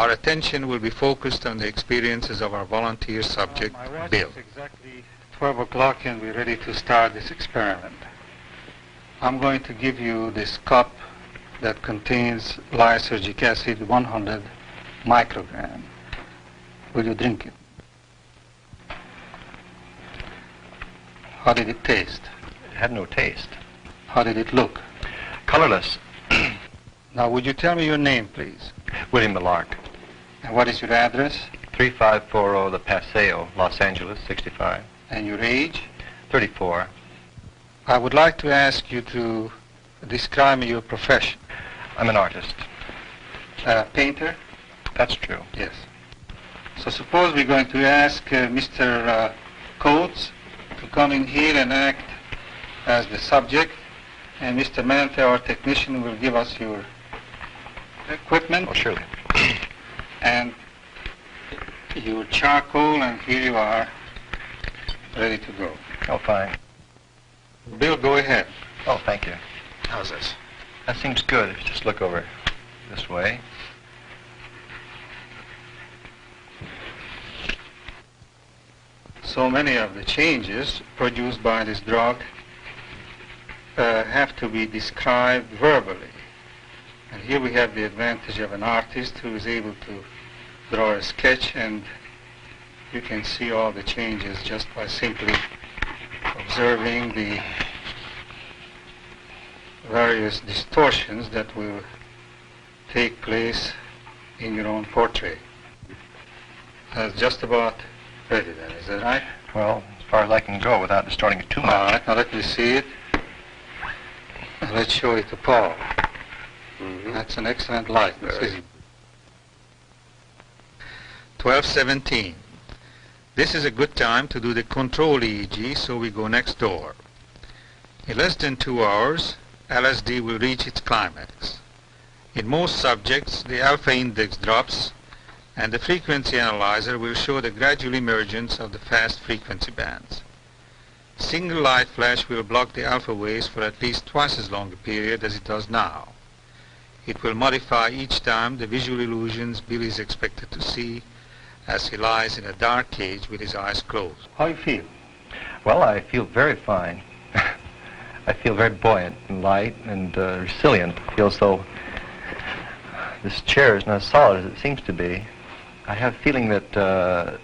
Our attention will be focused on the experiences of our volunteer subject, Bill. It's exactly 12 o'clock and we're ready to start this experiment. I'm going to give you this cup that contains lysergic acid 100 microgram. Will you drink it? How did it taste? It had no taste. How did it look? Colorless. Now, would you tell me your name, please? William Millark. And what is your address? 3540 The Paseo, Los Angeles, 65. And your age? 34. I would like to ask you to describe me your profession. I'm an artist. Painter? That's true. Yes. So suppose we're going to ask Mr. Coates to come in here and act as the subject, and Mr. Mante, our technician, will give us your equipment. Oh, surely. And your charcoal, and here you are, ready to go. Oh, fine. Bill, go ahead. Oh, thank you. How's this? That seems good. If you just look over this way. So many of the changes produced by this drug have to be described verbally. And here we have the advantage of an artist who is able to draw a sketch, and you can see all the changes just by simply observing the various distortions that will take place in your own portrait. That's just about ready then, is that right? Well, as far as I can go without distorting it too much. All right, now let me see it. Let's show it to Paul. That's an excellent likeness, isn't it? 12:17. This is a good time to do the control EEG, so we go next door. In less than 2 hours, LSD will reach its climax. In most subjects, the alpha index drops, and the frequency analyzer will show the gradual emergence of the fast frequency bands. Single light flash will block the alpha waves for at least twice as long a period as it does now. It will modify each time the visual illusions Bill is expected to see as he lies in a dark cage with his eyes closed. How do you feel? Well, I feel very fine. I feel very buoyant and light and resilient. I feel as though this chair is not as solid as it seems to be. I have a feeling that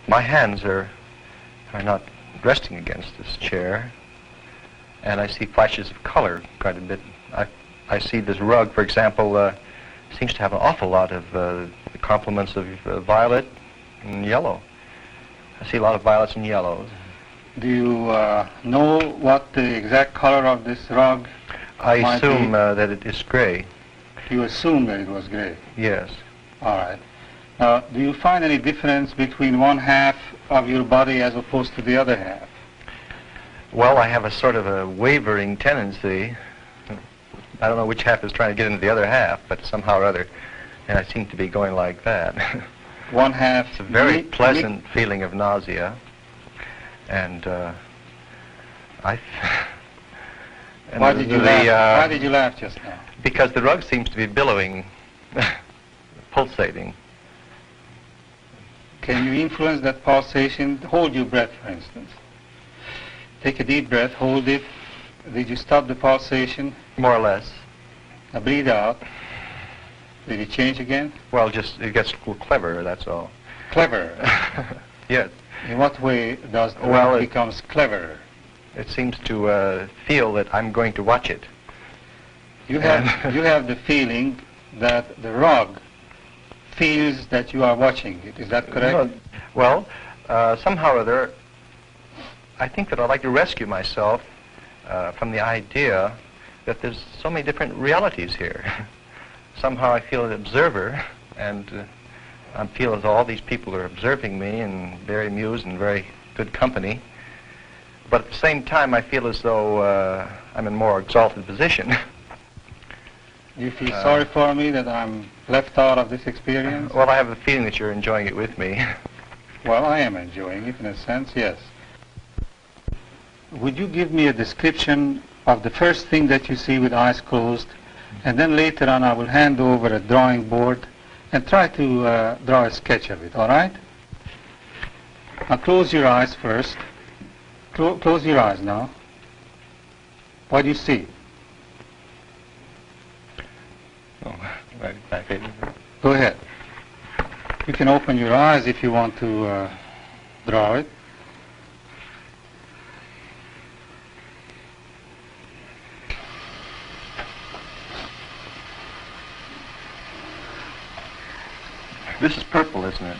my hands are not resting against this chair, and I see flashes of color quite a bit. I see this rug, for example, seems to have an awful lot of the complements of violet and yellow. I see a lot of violets and yellows. Do you know what the exact color of this rug I might assume be? that it is gray. You assume that it was gray. Yes. All right. Now, do you find any difference between one half of your body as opposed to the other half? Well, I have a sort of a wavering tendency. I don't know which half is trying to get into the other half, but somehow or other, and I seem to be going like that. One half. It's a very pleasant feeling of nausea, and and Why did you laugh? Why did you laugh just now? Because the rug seems to be billowing, pulsating. Can you influence that pulsation? Hold your breath, for instance. Take a deep breath, hold it. Did you stop the pulsation? More or less. Now breathe out. Did it change again? Well, just it gets a little cleverer, that's all. Clever. Yes. In what way does the Well, rug becomes cleverer? It seems to feel that I'm going to watch it. You have the feeling that the rug feels that you are watching it. Is that correct? No, well, somehow or other, I think that I'd like to rescue myself from the idea that there's so many different realities here. Somehow I feel an observer, and I feel as though all these people are observing me and very amused and very good company. But at the same time, I feel as though I'm in a more exalted position. Do you feel sorry for me that I'm left out of this experience? Well, I have a feeling that you're enjoying it with me. Well, I am enjoying it in a sense, yes. Would you give me a description of the first thing that you see with eyes closed, and then later on I will hand over a drawing board And try to draw a sketch of it, all right? Now close your eyes first. Close your eyes now. What do you see? Oh, right back here. Go ahead. You can open your eyes if you want to draw it. This is purple, isn't it?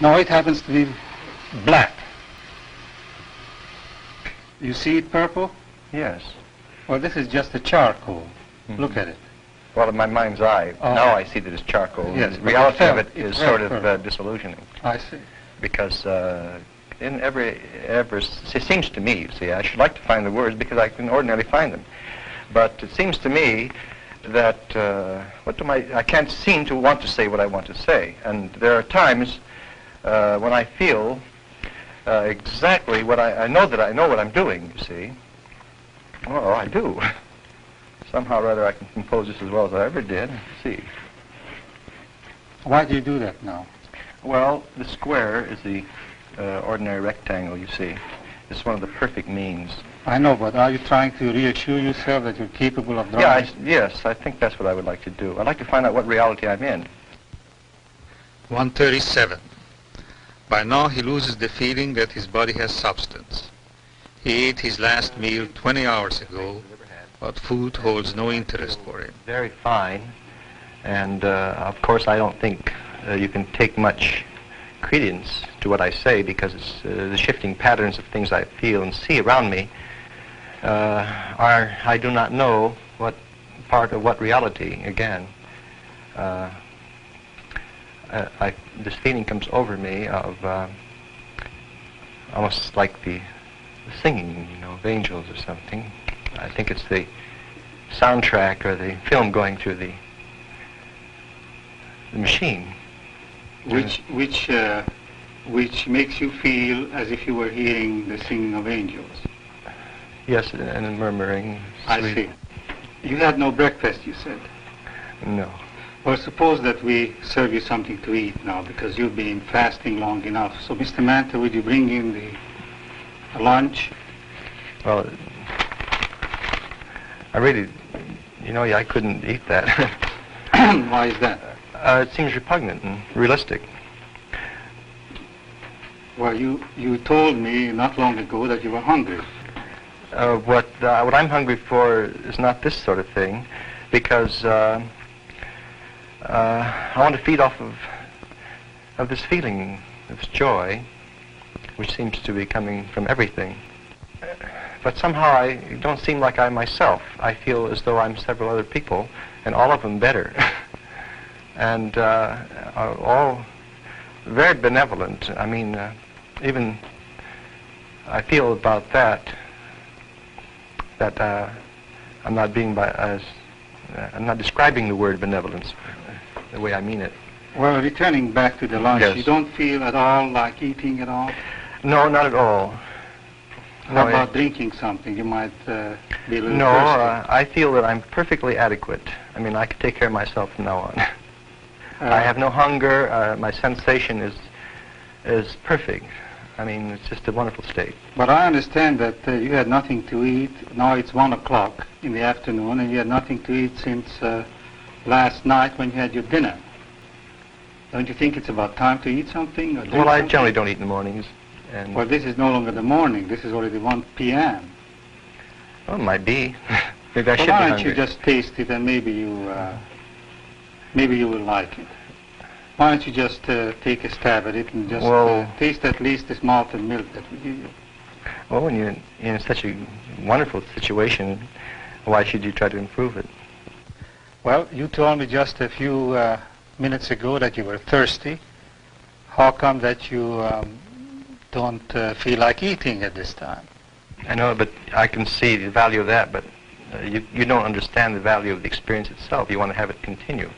No, it happens to be black. You see it purple? Yes. Well, this is just a charcoal. Mm-hmm. Look at it. Well, in my mind's eye, Oh. now I see that it's charcoal. Yes, The but reality it of felt- it it is felt sort of purple. disillusioning. I see. Because in it seems to me, you see, I should like to find the words because I can ordinarily find them. But it seems to me that I can't seem to want to say what I want to say. And there are times when I feel exactly what I know that I know what I'm doing, you see. Oh, I do. Somehow or other I can compose this as well as I ever did. See. Why do you do that now? Well, the square is the ordinary rectangle, you see. It's one of the perfect means. I know, but are you trying to reassure yourself that you're capable of drawing? Yes, I think that's what I would like to do. I'd like to find out what reality I'm in. 137. By now he loses the feeling that his body has substance. He ate his last meal 20 hours ago, but food holds no interest for him. Very fine. And, of course, I don't think you can take much credence to what I say because it's the shifting patterns of things I feel and see around me I do not know what part of what reality, again. This feeling comes over me of almost like the singing, of angels or something. I think it's the soundtrack or the film going through the machine. Which makes you feel as if you were hearing the singing of angels. Yes, and murmuring. I sweet. see. You had no breakfast, you said. No. Well, suppose that we serve you something to eat now because you've been fasting long enough. So, Mr. Manta, would you bring in the lunch? Well, I really, I couldn't eat that. Why is that? It seems repugnant and realistic. Well, you told me not long ago that you were hungry. What I'm hungry for is not this sort of thing, because I want to feed off of this feeling, this joy, which seems to be coming from everything. But somehow I don't seem like I myself. I feel as though I'm several other people, and all of them better, and all very benevolent. I mean, even I feel about that I'm not I'm not describing the word benevolence the way I mean it. Well, returning back to the lunch, Yes. you don't feel at all like eating at all? No, not at all. How about drinking something? You might be a little No, thirsty. I feel that I'm perfectly adequate. I mean, I can take care of myself from now on. I have no hunger. My sensation is perfect. I mean, it's just a wonderful state. But I understand that you had nothing to eat. Now it's 1 o'clock in the afternoon, and you had nothing to eat since last night when you had your dinner. Don't you think it's about time to eat something? Or drink Well, I something? generally don't eat in the mornings. And Well, this is no longer the morning. This is already 1 p.m. well, it might be. Maybe I Well, should be why don't hungry. you just taste it, and maybe you will like it. Why don't you just take a stab at it and just Well- taste at least this malted milk that we give you? Well, when you're in such a wonderful situation, why should you try to improve it? Well, you told me just a few minutes ago that you were thirsty. How come that you don't feel like eating at this time? I know, but I can see the value of that, but you don't understand the value of the experience itself. You want to have it continue.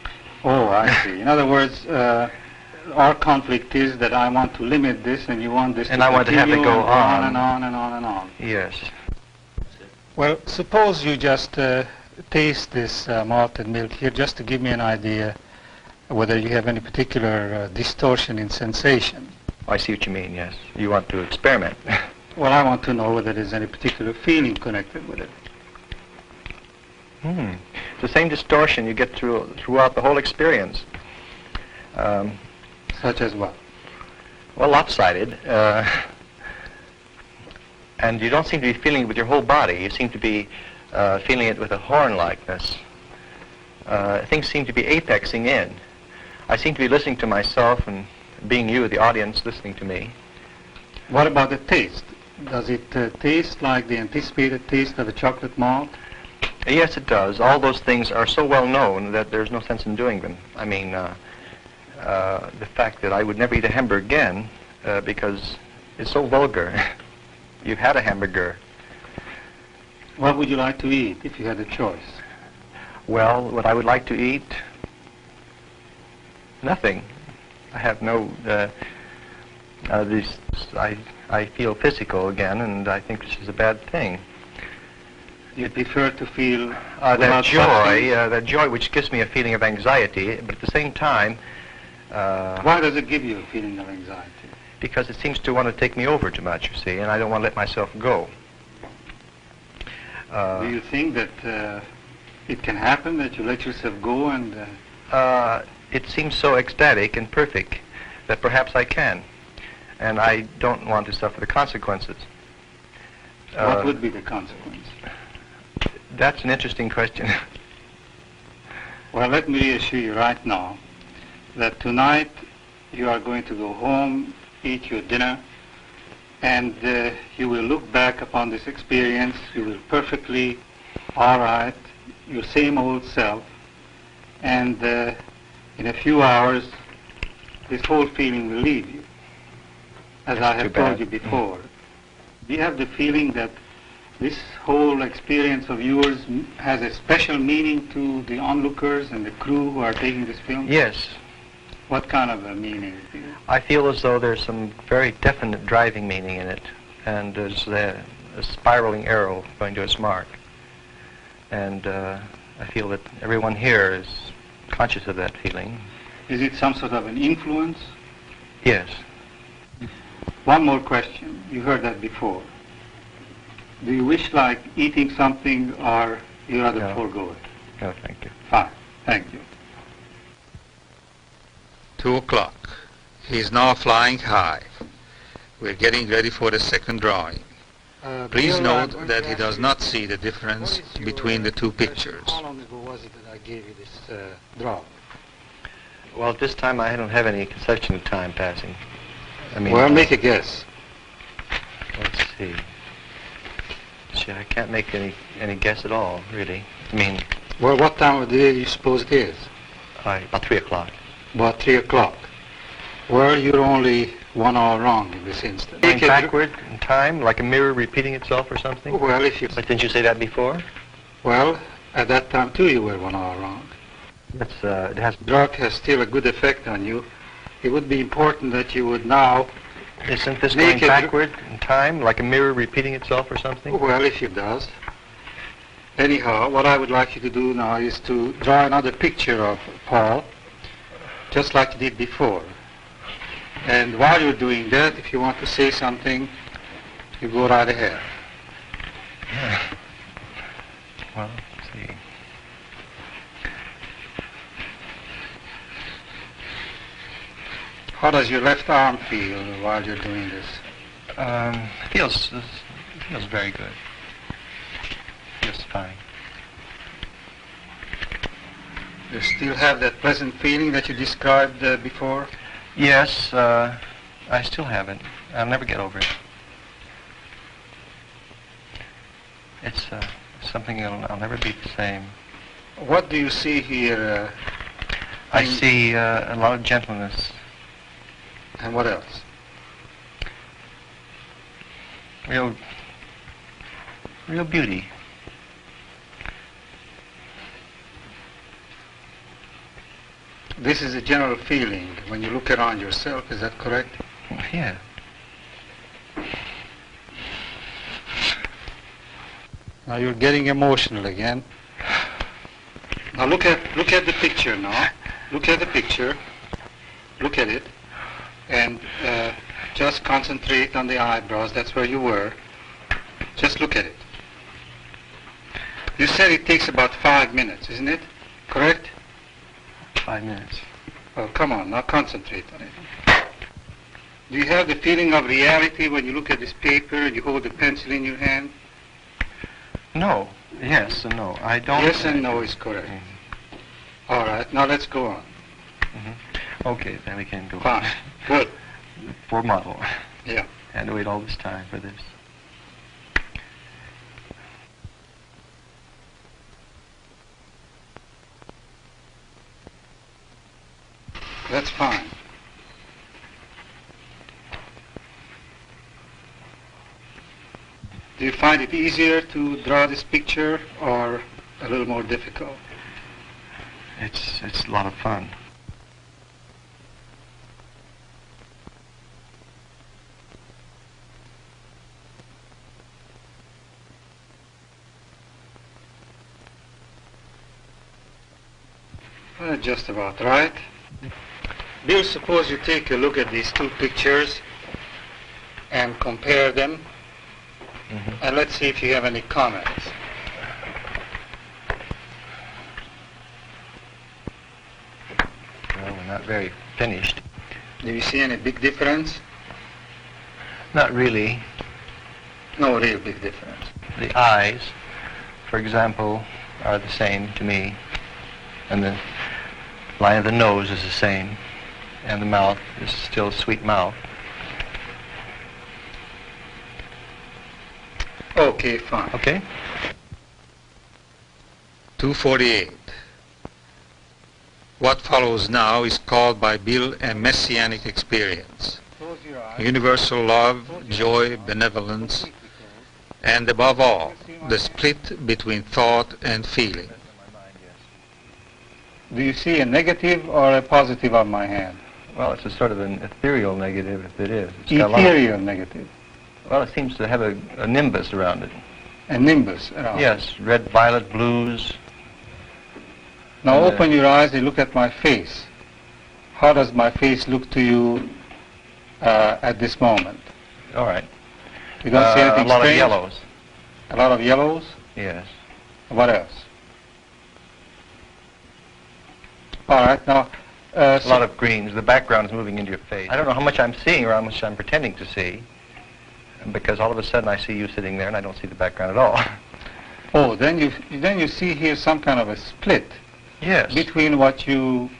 Oh, I see. In other words, our conflict is that I want to limit this and you want this And to I want to have it continue go and on on. and on and on and on. Yes. Well, suppose you just taste this malted milk here just to give me an idea whether you have any particular distortion in sensation. I see what you mean, yes. You want to experiment. Well, I want to know whether there's any particular feeling connected with it. It's the same distortion you get throughout the whole experience. Such as what? Well, lopsided. And you don't seem to be feeling it with your whole body. You seem to be feeling it with a horn-likeness. Things seem to be apexing in. I seem to be listening to myself and being you, the audience, listening to me. What about the taste? Does it taste like the anticipated taste of a chocolate malt? Yes, it does. All those things are so well known that there's no sense in doing them. I mean, the fact that I would never eat a hamburger again because it's so vulgar. You've had a hamburger. What would you like to eat if you had a choice? Well, what I would like to eat? Nothing. I have no... I feel physical again, and I think this is a bad thing. You prefer to feel that joy which gives me a feeling of anxiety, but at the same time... Why does it give you a feeling of anxiety? Because it seems to want to take me over too much, you see, and I don't want to let myself go. Do you think that it can happen that you let yourself go and... It seems so ecstatic and perfect that perhaps I can, and I don't want to suffer the consequences. What would be the consequence? That's an interesting question. Well, let me reassure you right now that tonight you are going to go home, eat your dinner, and you will look back upon this experience. You will perfectly all right, your same old self, and in a few hours this whole feeling will leave you, as I have told you before. Do you have the feeling that this whole experience of yours has a special meaning to the onlookers and the crew who are taking this film? Yes. What kind of a meaning? I feel as though there's some very definite driving meaning in it, and there's a spiraling arrow going to its mark. And I feel that everyone here is conscious of that feeling. Is it some sort of an influence? Yes. One more question. You heard that before. Do you wish like eating something, or you rather forego it? No, thank you. Fine. Thank you. 2 o'clock. He's now flying high. We're getting ready for the second drawing. Please note that he does not see the difference between the two pictures. How long ago was it that I gave you this draw? Well, at this time I don't have any conception of time passing. I mean, well, make a guess. Let's see. See, I can't make any guess at all, really. I mean... Well, what time of the day do you suppose it is? About 3 o'clock. About 3 o'clock. Well, you're only 1 hour wrong in this instance. Going backward in time, like a mirror repeating itself or something? Well, if you... But didn't you say that before? Well, at that time, too, you were 1 hour wrong. That's, it has... Drug has still a good effect on you. It would be important that you would now... Isn't this going backward in time, like a mirror repeating itself or something? Well, if it does. Anyhow, what I would like you to do now is to draw another picture of Paul, just like you did before. And while you're doing that, if you want to say something, you go right ahead. Well, let's see. How does your left arm feel while you're doing this? It feels very good. Feels fine. You still have that pleasant feeling that you described before? Yes, I still have it. I'll never get over it. It's something I'll never be the same. What do you see here? I see a lot of gentleness. And what else? Real beauty. This is a general feeling when you look around yourself, is that correct? Yeah. Now you're getting emotional again. Now look at the picture now. Look at the picture. Look at it. And just concentrate on the eyebrows. That's where you were. Just look at it. You said it takes about 5 minutes, isn't it? Correct? 5 minutes. Oh, come on, now concentrate on it. Do you have the feeling of reality when you look at this paper and you hold the pencil in your hand? No. Yes and no. I don't... Yes and no is correct. All right, now let's go on. Okay, then we can go. Fine. Good. For model. Yeah. Had to wait all this time for this. That's fine. Do you find it easier to draw this picture or a little more difficult? It's a lot of fun. Just about right. Bill, suppose you take a look at these two pictures and compare them, and let's see if you have any comments. Well, we're not very finished. Do you see any big difference? Not really. No real big difference. The eyes, for example, are the same to me, and the line of the nose is the same, and the mouth is still a sweet mouth. Okay, fine. Okay? 248. What follows now is called by Bill a messianic experience. Close your eyes. Universal love, joy, benevolence, and above all, the split between thought and feeling. Do you see a negative or a positive on my hand? Well, it's a sort of an ethereal negative, if it is. It's got a lot of- Ethereal negative. well, it seems to have a nimbus around it. A nimbus around. Yes, red, violet, blues. Now And, open your eyes and look at my face. How does my face look to you at this moment? All right. You don't see anything a lot strange? of yellows. A lot of yellows? Yes. What else? All right, now... A lot of greens. The background is moving into your face. I don't know how much I'm seeing or how much I'm pretending to see, because all of a sudden I see you sitting there and I don't see the background at all. Oh, then you see here some kind of a split Yes. between what you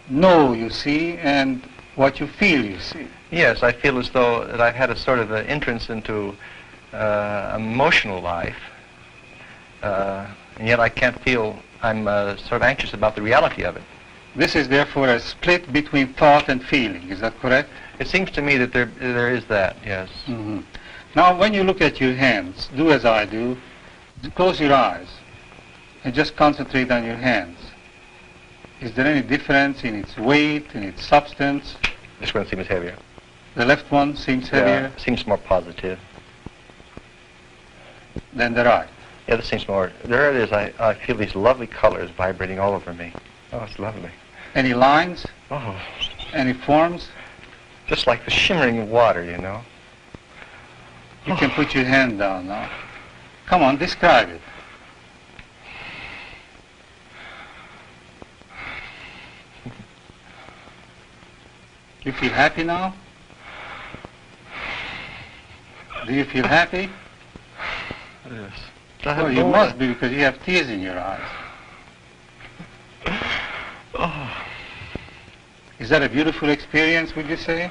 know you see and what you feel you see. Yes, I feel as though that I've had a sort of an entrance into emotional life, and yet I can't feel, I'm sort of anxious about the reality of it. This is therefore a split between thought and feeling, is that correct? It seems to me that there is that, yes. Mm-hmm. Now when you look at your hands, do as I do, close your eyes and just concentrate on your hands. Is there any difference in its weight, in its substance? This one seems heavier. The left one seems heavier Yeah, seems more positive. than the right. Yeah, this seems more, there it is, I feel these lovely colors vibrating all over me. Oh, it's lovely. Any lines? Oh, Any forms? just like the shimmering of water, you know. You can put your hand down now. Come on, describe it. You feel happy now? Do you feel happy? Yes. Well, you must be because you have tears in your eyes. Oh. Is that a beautiful experience, would you say?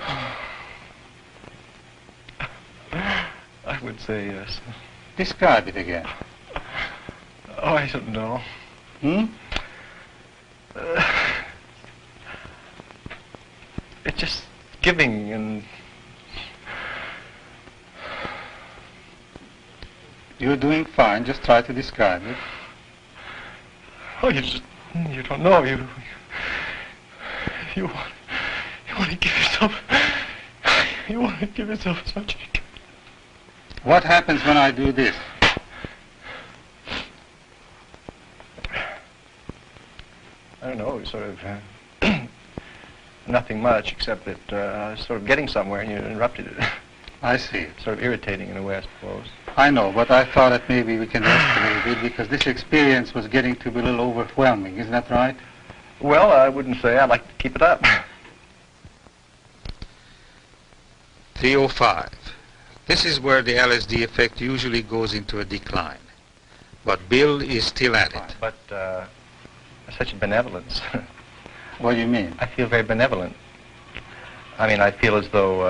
I would say yes. Describe it again. Oh, I don't know. It's just giving and... You're doing fine. Just try to describe it. Oh, you don't know. You want to give yourself... You want to give yourself as much as you can. What happens when I do this? I don't know. know, sort of nothing much except that I was sort of getting somewhere and you interrupted it. I see. Sort of irritating in a way, I suppose. I know, but I thought that maybe we can rest a little bit because this experience was getting to be a little overwhelming. Isn't that right? Well, I wouldn't say. I'd like to keep it up. 305. This is where the LSD effect usually goes into a decline. But Bill is still at it. But such a benevolence. What do you mean? I feel very benevolent. I mean, I feel as though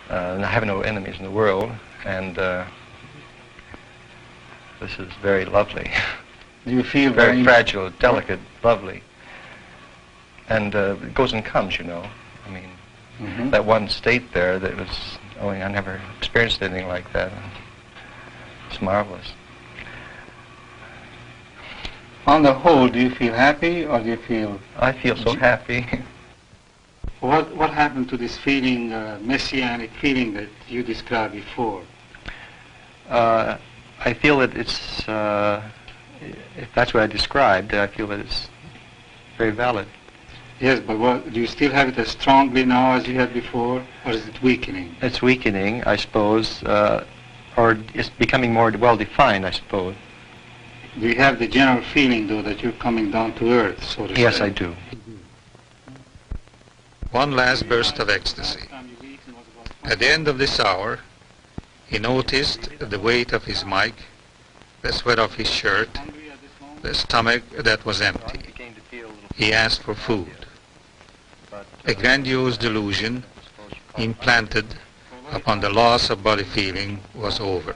I have no enemies in the world, and this is very lovely. Do you feel Very fragile, delicate, lovely. And it goes and comes, you know. I mean, that one state there that was, I never experienced anything like that. It's marvelous. On the whole, do you feel happy or do you feel... I feel so happy. What happened to this feeling, messianic feeling that you described before? I feel that it's, if that's what I described, I feel that it's very valid. Yes, but do you still have it as strongly now as you had before, or is it weakening? It's weakening, I suppose, or it's becoming more well-defined, I suppose. Do you have the general feeling, though, that you're coming down to earth, so to say? Yes, I do. One last burst of ecstasy. At the end of this hour, he noticed the weight of his mic, the sweat of his shirt, the stomach that was empty. He asked for food. A grandiose delusion implanted upon the loss of body feeling was over.